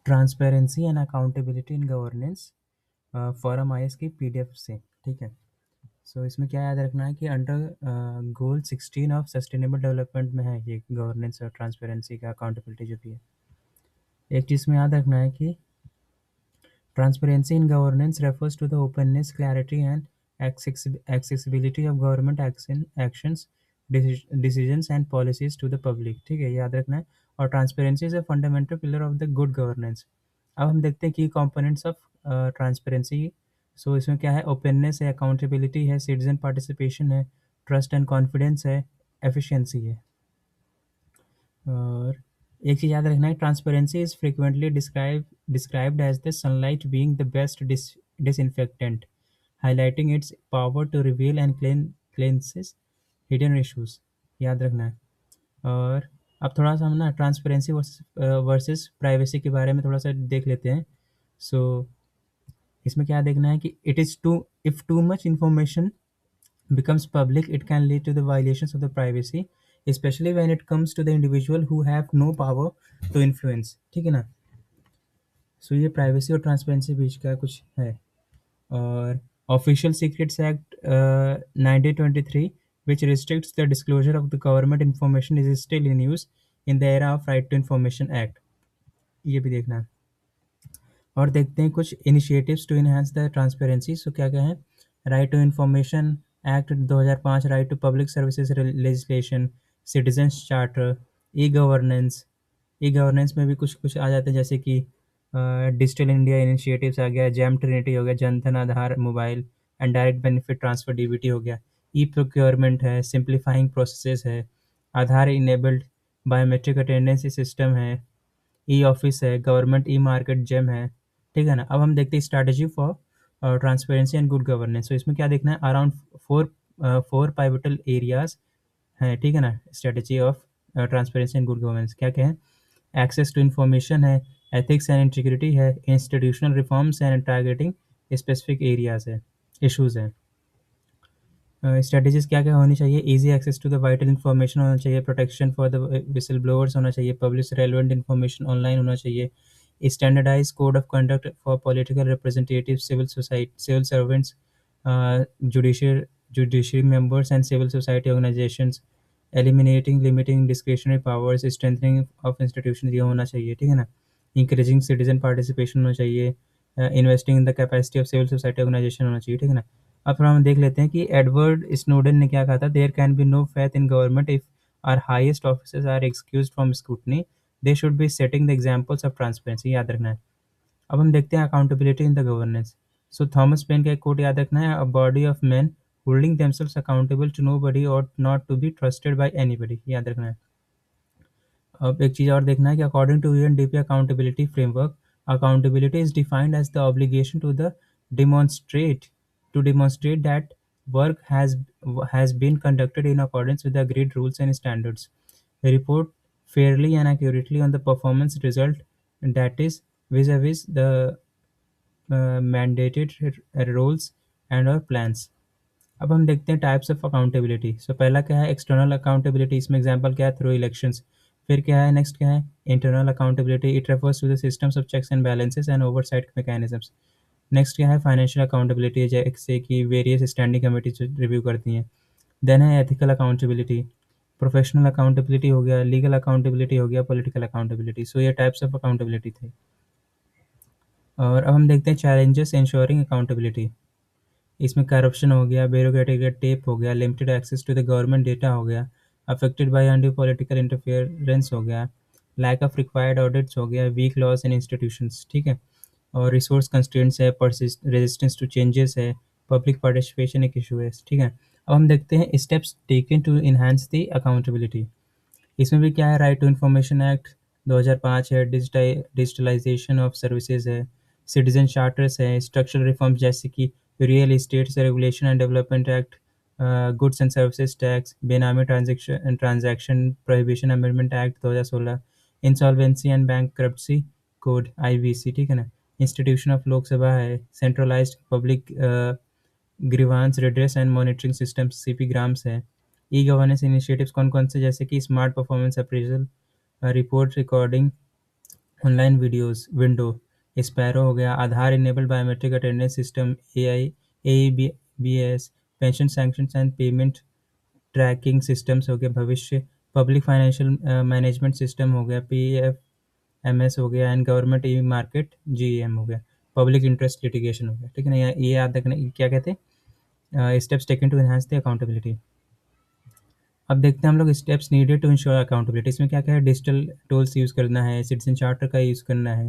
Transparency and accountability in governance, forum I की PDF से, ठीक है। सो इसमें क्या याद रखना है कि under goal 16 of sustainable development में है ये गवर्नेंस और ट्रांसपेरेंसी का अकाउंटेबिलिटी जो भी है। एक चीज़ में याद रखना है कि transparency in governance refers to the openness, clarity, and accessibility of government actions, decisions, and policies to the public। ठीक है, याद रखना है। और transparency is a fundamental pillar of the good governance. अब हम देखते हैं की कंपोनेंट्स ऑफ ट्रांसपेरेंसी। सो इसमें क्या है, ओपननेस है, अकाउंटेबिलिटी है, सिटीजन पार्टिसिपेशन है, ट्रस्ट एंड कॉन्फिडेंस है, एफिशिएंसी है। और एक चीज़ याद रखना है, transparency is frequently described as the sunlight being the best disinfectant, highlighting its power to reveal and cleanses hidden issues. याद रखना है। और अब थोड़ा सा हम ना ट्रांसपेरेंसी वर्सेस प्राइवेसी के बारे में थोड़ा सा देख लेते हैं। सो इसमें क्या देखना है कि it is to if too much information becomes public, it can lead to the violations of the privacy, especially when it comes to the individual who have no power to influence। ठीक है ना। सो ये privacy और transparency बीच का कुछ है। और official secrets act 1923 which restricts the disclosure of the government information is still in use in the era of right to information act। ये भी देखना है। और देखते हैं कुछ initiatives to enhance the transparency. So क्या क्या है, right to information act 2005, right to public services legislation, citizens charter, e governance में भी कुछ कुछ आ जाते हैं, जैसे कि डिजिटल इंडिया इनिशिएटिव्स आ गया, जैम ट्रिनिटी हो गया, Jandhan Aadhaar mobile and direct benefit transfer DBT हो गया, ई प्रोक्योरमेंट है, सिंप्लीफाइंग प्रोसेसेस है, Aadhaar enabled biometric attendance system है, ई ऑफिस है, गवर्नमेंट ई मार्केट जेम है। ठीक है ना। अब हम देखते हैं strategy for transparency and good governance. तो इसमें क्या देखना है, अराउंड फोर पाइवटल एरियाज हैं। ठीक है ना। Strategy of transparency and good governance क्या क्या है, एक्सेस टू इन्फॉर्मेशन है, एथिक्स एंड इंटीग्रिटी है, institutional reforms and targeting specific areas है, इशूज़ हैं। स्ट्रेटजीज क्या क्या होनी चाहिए, easy access to the vital information होना चाहिए, protection for the whistle blowers होना चाहिए, पब्लिश रेलिवेंट इन्फॉर्मेशन ऑनलाइन होना चाहिए, standardise code of conduct for political representative, civil servants, judiciary members and civil society organisations, eliminating limiting discretionary powers, strengthening of institution, ये होना चाहिए। ठीक है ना। इंकरेजिंग सिटीजन पार्टिसिपेशन होना चाहिए, investing in the capacity of civil society organisation होना चाहिए। ठीक है ना। अब थोड़ा हम देख लेते हैं कि एडवर्ड स्नोडन ने क्या कहा था, there can be no faith in government if our highest officers are excused from scrutiny, they should be setting the examples of transparency. याद रखना है। अब हम देखते हैं accountability in the governance. So Thomas Paine का एक कोट याद रखना है, a body of men holding themselves accountable to nobody और not to be trusted by anybody. याद रखना है। अब एक चीज़ और देखना है कि according to UNDP accountability framework, accountability is defined as the obligation to the demonstrate demonstrate that work has been conducted in accordance with the agreed rules and standards, report fairly and accurately on the performance result, that is vis-a-vis the mandated roles and or plans। अब हम देखते हैं types of accountability. सो पहला क्या है, external accountability. इसमें example क्या है, थ्रू इलेक्शंस। फिर क्या है, नेक्स्ट क्या है, internal accountability. It refers to the systems of checks and balances and oversight mechanisms. Next क्या है, फाइनेंशियल अकाउंटेबिलिटी, जैसे कि वेरियस स्टैंडिंग कमेटीज रिव्यू करती हैं। देन है एथिकल अकाउंटेबिलिटी, प्रोफेशनल अकाउंटेबिलिटी हो गया, लीगल अकाउंटेबिलिटी हो गया, पॉलिटिकल अकाउंटेबिलिटी। सो ये टाइप्स ऑफ अकाउंटेबिलिटी थे। और अब हम देखते हैं चैलेंजेस इंश्योरिंग अकाउंटेबिलिटी। इसमें करप्शन हो गया, ब्यूरोक्रेटिक रेड टेप हो गया, limited access to the government data हो गया, affected by undue political interference हो गया, लैक ऑफ रिक्वायर्ड ऑडिट्स हो गया, वीक लॉज इन इंस्टीट्यूशंस। ठीक है। और रिसोर्स कंस्ट्रेंट्स है, रेजिस्टेंस टू चेंजेस है, पब्लिक पार्टिसिपेशन एक इशू है। ठीक है। अब हम देखते हैं steps taken to enhance the accountability. इसमें भी क्या है, राइट टू इन्फॉर्मेशन एक्ट 2005 है, डिजिटलाइजेशन ऑफ सर्विसेज है, सिटीजन चार्टर्स है, स्ट्रक्चरल रिफॉर्म्स जैसे कि real estate regulation and development act, goods and services tax, benami transaction prohibition amendment act 2016, insolvency and bankruptcy code IBC। ठीक है ना। इंस्टीट्यूशन ऑफ लोकसभा है, centralised public grievance redress and monitoring system CP grams है। E governance initiatives कौन कौन से, जैसे कि smart performance appraisal, report recording, online videos window, sparrow हो गया, Aadhaar enabled biometric attendance system, AI, AEBS, pension sanctions and payment tracking systems हो गए भविष्य, पब्लिक फाइनेंशियल मैनेजमेंट सिस्टम हो गया, पीएफएमएस हो गया, and government e market, GEM हो गया, पब्लिक इंटरेस्ट लिटिगेशन हो गया। ठीक है ना, ये याद रखना, क्या कहते हैं, steps taken to enhance the accountability. अब देखते हैं हम लोग steps needed to ensure accountability. इसमें क्या क्या है, डिजिटल टूल्स यूज़ करना है, सिटीजन चार्टर का यूज़ करना है।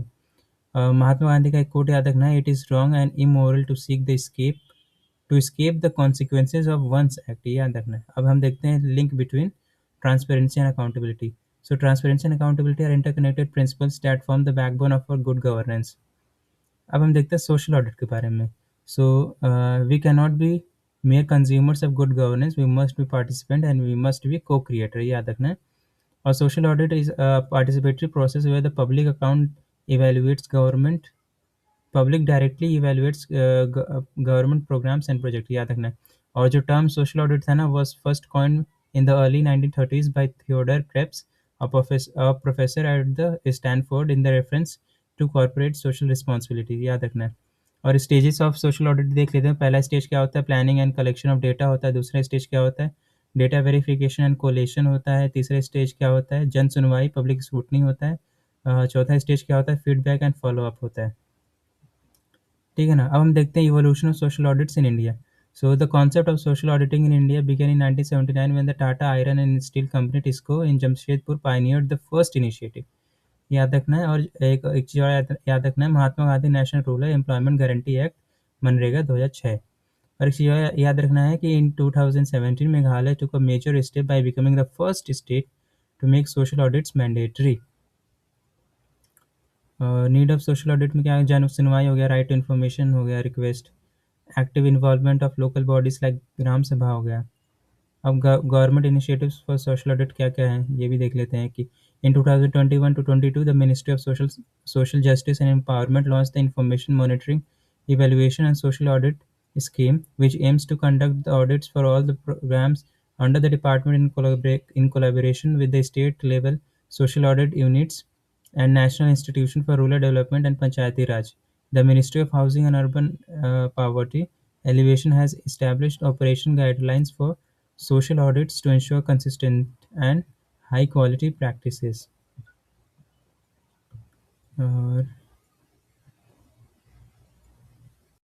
महात्मा गांधी का एक कोट याद रखना है, it is wrong and immoral to seek the escape to escape the consequences of one's act, ये याद रखना है। अब हम देखते हैं link between transparency and accountability. So transparency and accountability are interconnected principles that form the backbone of our good governance. अब हम देखते हैं सोशल ऑडिट के बारे में। So we can not be mere consumers of good governance, we must be participant and we must be co-creator, ये याद रखना है। और social audit is a participatory process where the public account evaluates government public directly evaluates government programmes and project, याद रखना है। और जो टर्म सोशल ऑडिट था ना, was first coin in the early 1930s by Theodore Kreps, a professor at the Stanford, in the reference to corporate social responsibility, याद रखना है। और स्टेजेस ऑफ सोशल ऑडिट देख लेते हैं। पहला स्टेज क्या होता है, planning and collection of data होता है। दूसरा स्टेज क्या होता है, डेटा वेरिफिकेशन एंड कोलेशन होता है। तीसरा स्टेज क्या होता है, जन सुनवाई, पब्लिक स्क्रूटनी होता है। चौथा स्टेज क्या होता है, फीडबैक एंड फॉलो अप होता है। ठीक है ना। अब हम देखते हैं evolution of social audits in India. So the concept of social auditing in India began इन 1979 when the Tata Iron and Steel Company TISCO in Jamshedpur pioneered the first initiative, याद रखना है। और एक चीज़ और याद रखना है, Mahatma Gandhi national rural employment guarantee act, मनरेगा 2006। और एक चीज़ और याद रखना है कि in 2017 Meghalaya took a major step by becoming the first state to make social audits mandatory. Need of social audit में क्या है, जन सुनवाई हो गया, राइट टू इन्फॉर्मेशन हो गया, request, active involvement of local bodies like gram sabha हो गया। अब government initiatives for social audit क्या क्या है, ये भी देख लेते हैं कि in 2021 to 22 the ministry of social justice and empowerment launch the information monitoring evaluation and social audit scheme which aims to conduct the audits for all the programs under the department in collaboration with the state level social audit units and National Institution for Rural Development and Panchayati Raj. The Ministry of Housing and Urban Poverty Alleviation has established operation guidelines for social audits to ensure consistent and high quality practices. और